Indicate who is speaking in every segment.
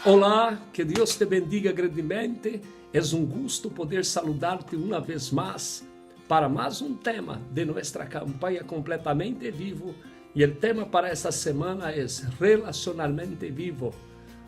Speaker 1: Olá, que Deus te bendiga grandemente. É um gosto poder saludar-te uma vez mais para mais um tema de nossa campanha Completamente Vivo. E o tema para esta semana é Relacionalmente Vivo.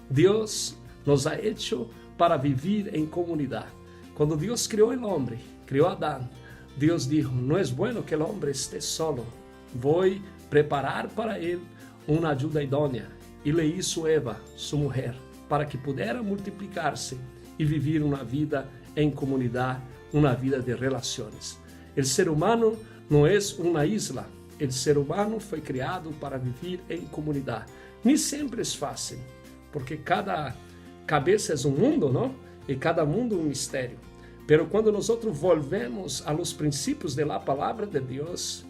Speaker 1: Deus nos ha hecho para viver em comunidade. Quando Deus criou o homem, criou Adão, Deus disse: não é bueno que o homem esteja solo. Vou preparar para ele uma ajuda idônea. E le hizo Eva, sua mulher, para que pudesse multiplicar-se e viver uma vida em comunidade, uma vida de relações. O ser humano não é uma isla. O ser humano foi criado para viver em comunidade. Nem sempre é fácil, porque cada cabeça é um mundo, não? E cada mundo um mistério. Pero quando nós volvemos a los princípios da palavra de Deus,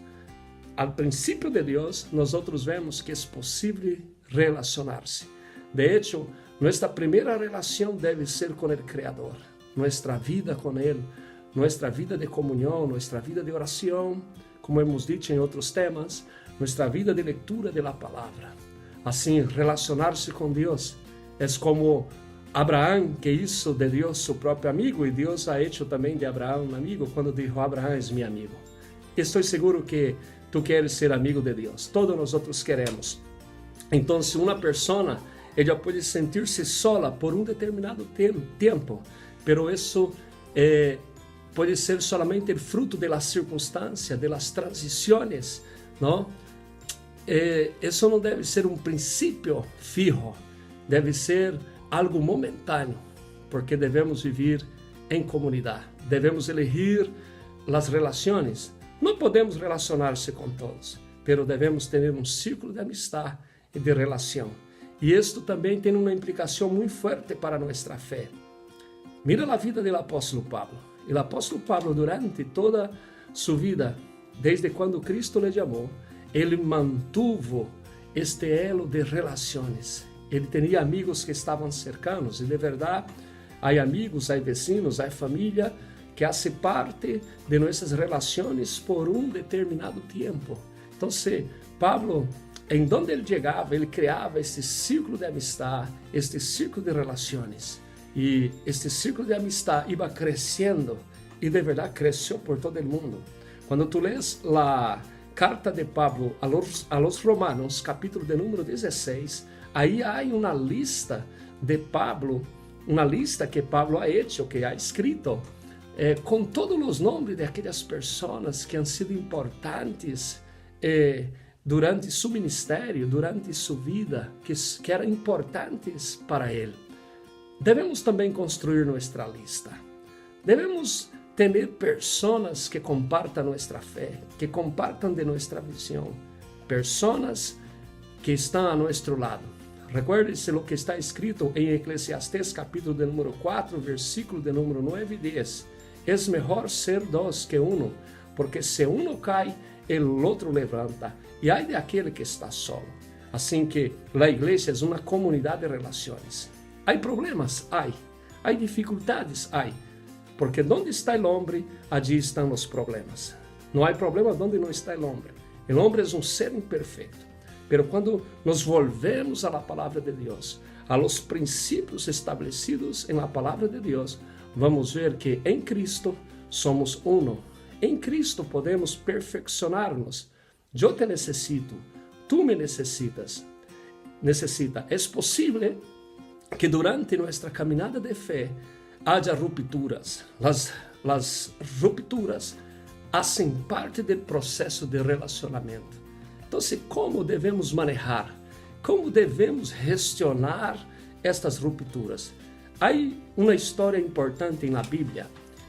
Speaker 1: ao princípio de Deus, nós vemos que é possível relacionar-se. De hecho, nossa primeira relação deve ser com o Criador. Nossa vida com Ele, nossa vida de comunhão, nossa vida de oração, como hemos dicho em outros temas, nossa vida de leitura da palavra. Assim, relacionar-se com Deus é como Abraão, que hizo de Deus seu próprio amigo, e Deus ha hecho também de Abraão um amigo, quando dijo: Abraão é meu amigo. Estou seguro que tu queres ser amigo de Deus. Todos nós outros queremos. Então, se uma pessoa, ela pode sentir-se sola por um determinado tempo, pero isso pode ser solamente o fruto de las circunstâncias, de las transições, não? Isso não deve ser um princípio fijo, deve ser algo momentâneo, porque devemos viver em comunidade, devemos elegir as relações. Não podemos relacionar-se com todos, pero devemos ter um círculo de amistade e de relação. E isto também tem uma implicação muito forte para nossa fé. Mira a vida do apóstolo Pablo. O apóstolo Pablo, durante toda sua vida, desde quando Cristo lhe chamou, ele mantuvo este elo de relações. Ele tinha amigos que estavam cercanos, e de verdade, há amigos, há vecinos, há família que fazem parte de nossas relações por um determinado tempo. Então, Pablo, em onde ele chegava, ele criava este círculo de amistade, este círculo de relações. E este círculo de amistade ia crescendo, e de verdade cresceu por todo o mundo. Quando tu lês a carta de Pablo a los Romanos, capítulo de número 16, aí há uma lista de Pablo, uma lista que Pablo ha hecho, que ha escrito, com todos os nomes de aquelas pessoas que han sido importantes durante seu ministério, durante sua vida, que eram importantes para ele. Devemos também construir nossa lista. Devemos ter pessoas que compartam nossa fé, que compartam de nossa visão, pessoas que estão a nosso lado. Recuerde-se o que está escrito em Eclesiastés, capítulo de número 4, versículo de número 9 e 10. É melhor ser dois que um, porque se um cai, o outro levanta, e ai de aquele que está solo. Assim que a igreja é uma comunidade de relações. Há problemas? Há dificuldades? Porque onde está o homem, allí estão os problemas. Não há problema onde não está o homem. O homem é um ser imperfeito. Pero quando nos volvemos à palavra de Deus, a los princípios estabelecidos em la palavra de Deus, vamos ver que em Cristo somos uno. Em Cristo podemos perfeccionar-nos. Eu te necessito, tu me necessitas. É possível que durante nossa caminhada de fé haja rupturas. As rupturas fazem parte do processo de relacionamento. Então, como devemos manejar? Como devemos gestionar estas rupturas? Há uma história importante na Bíblia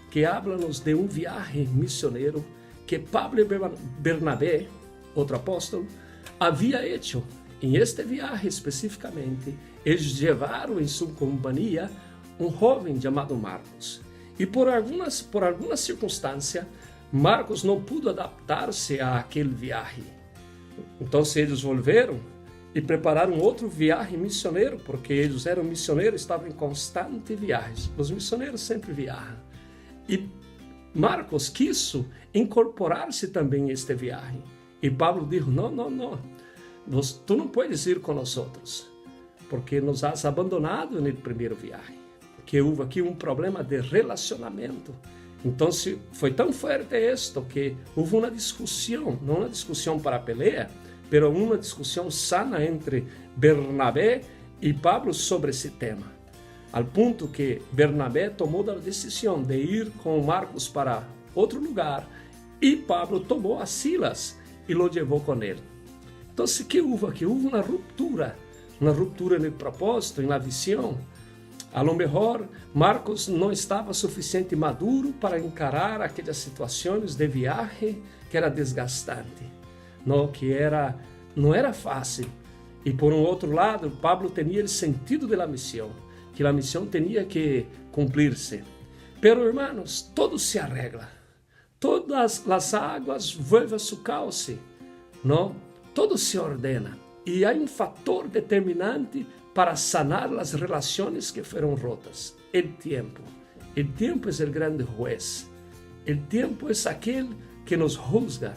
Speaker 1: que habla-nos de um viagem missioneiro que Pablo e Bernabé, outro apóstolo, havia hecho. Em este viagem especificamente, eles levaram em sua companhia um jovem chamado Marcos. E por algumas circunstâncias, Marcos não pudo adaptar-se àquele viagem. Então, eles voltaram e prepararam outro viagem missioneiro, porque eles eram missioneiros, estavam em constante viagens. Os missioneiros sempre viajam. E Marcos quis incorporar-se também a este viagem. E Pablo disse: não, tu não podes ir com nós outros. porque nos has abandonado no primeiro viagem. Que houve aqui um problema de relacionamento. Então, foi tão forte isto que houve uma discussão, não uma discussão para pelear, mas uma discussão sana entre Bernabé e Pablo sobre esse tema. Ao ponto que Bernabé tomou a decisão de ir com Marcos para outro lugar e Pablo tomou a Silas e lo levou com ele. Então, o que houve aqui? Houve uma ruptura no propósito, na visão. A lo mejor, Marcos não estava suficiente maduro para encarar aquelas situações de viagem que era desgastante, não era fácil. E por um outro lado, Pablo tinha o sentido da missão, que a missão tinha que cumprir-se. Pero, hermanos, todo se arregla. Todas as águas vuelven a su cauce, não? Todo se ordena. E há um fator determinante para sanar as relações que foram rotas. O tempo. O tempo é o grande juez. O tempo é aquele que nos juzga.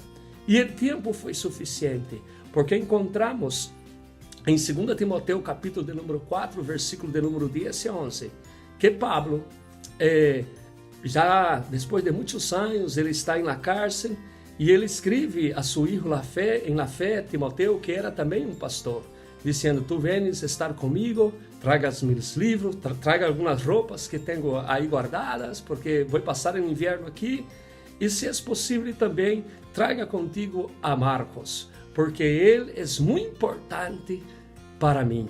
Speaker 1: E o tempo foi suficiente, porque encontramos em 2 Timoteo, capítulo de número 4, versículo de número 10 e 11, que Pablo, já depois de muitos anos, ele está na cárcel e ele escreve a seu filho em la fé, Timoteo, que era também um pastor, dizendo: tu venes estar comigo, tragas meus livros, traga algumas roupas que tenho aí guardadas, porque vou passar o inverno aqui, e se é possível também, traga contigo a Marcos, porque ele é muito importante para mim.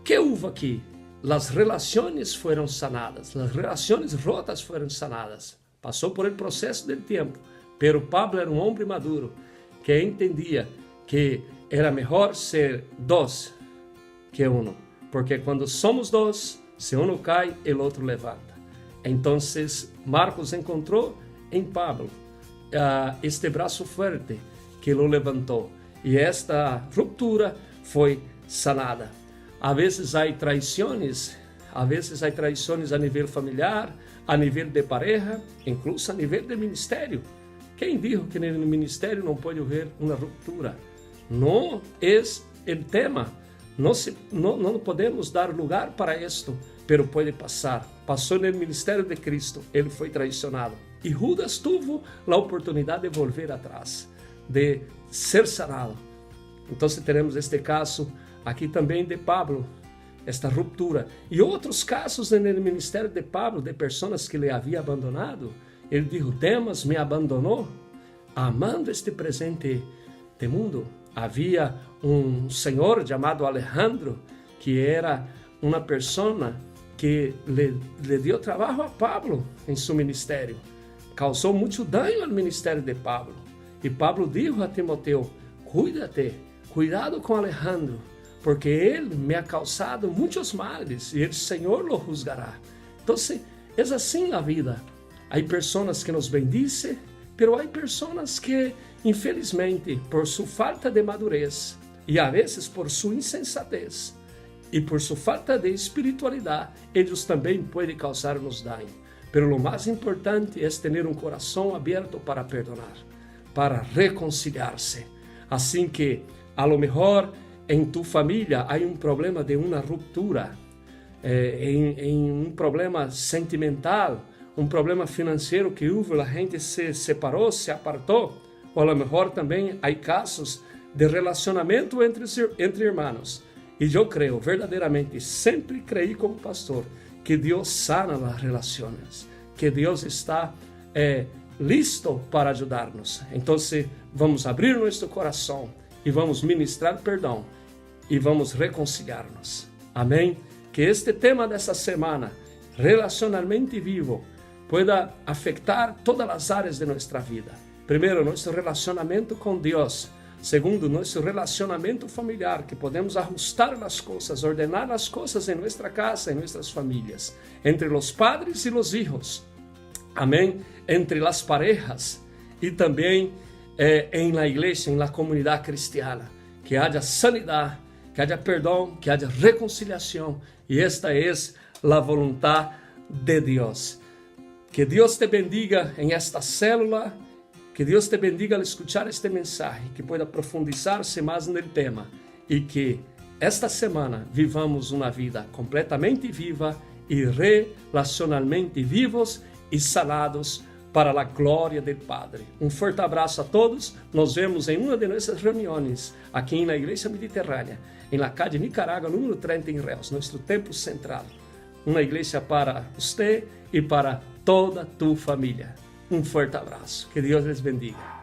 Speaker 1: Que houve aqui? As relações foram sanadas, as relações rotas foram sanadas. Passou por el processo do tempo, pero Pablo era um homem maduro, que entendia que era melhor ser dois que um, porque quando somos dois, se um cai, o outro levanta. Então, Marcos encontrou em Pablo este braço forte que o levantou, e esta ruptura foi sanada. Às vezes há traições a nível familiar, a nível de pareja, incluso a nível de ministério. Quem disse que no ministério não pode haver uma ruptura? Não é o tema. Não podemos dar lugar para isto, pero pode passar. Passou no ministério de Cristo, ele foi traicionado. E Judas teve a oportunidade de volver atrás, de ser sanado. Então, teremos este caso aqui também de Pablo, esta ruptura. E outros casos no ministério de Pablo, de pessoas que lhe haviam abandonado. Ele disse: Demas me abandonou, amando este presente de mundo. Havia um senhor chamado Alejandro, que era uma pessoa que lhe deu trabalho a Pablo em seu ministério. Causou muito dano ao ministério de Pablo. E Pablo disse a Timoteo: cuidado com Alejandro, porque ele me ha causado muitos males e o Senhor lo juzgará. Então, é assim a vida. Há pessoas que nos bendicem, pero há pessoas que, infelizmente, por sua falta de madurez e a vezes por sua insensatez e por sua falta de espiritualidade, eles também podem causar-nos dano. Pero o mais importante é ter um coração aberto para perdonar, para reconciliar-se. Assim que, a lo mejor, em tu família há um problema de uma ruptura, em um problema sentimental, um problema financeiro que houve, a gente se separou, se apartou, ou a lo mejor também há casos de relacionamento entre irmãos. E eu creio, verdadeiramente, sempre creí como pastor, que Deus sana as relações, que Deus está listo para ajudar-nos. Então, vamos abrir nosso coração e vamos ministrar perdão e vamos reconciliar-nos. Amém? Que este tema dessa semana, relacionalmente vivo, pueda afetar todas as áreas de nossa vida. Primeiro, nosso relacionamento com Deus. Segundo, nosso relacionamento familiar, que podemos ajustar as coisas, ordenar as coisas em nossa casa, em nossas famílias, entre os padres e os filhos. Amém? Entre as parejas e também em la igreja, em la comunidade cristiana. Que haja sanidade, que haja perdão, que haja reconciliação. E esta é a vontade de Deus. Que Deus te bendiga em esta célula. Que Deus te bendiga al escuchar este mensaje, que pueda profundizar-se mais no tema e que esta semana vivamos uma vida completamente viva e relacionalmente vivos e sanados para a glória do Padre. Um forte abraço a todos. Nos vemos em uma de nossas reuniões aqui na Igreja Mediterrânea, em la calle Nicaragua, número 30 em Reus, nosso templo central. Uma igreja para você e para toda tu família. Um forte abraço. Que Deus les bendiga.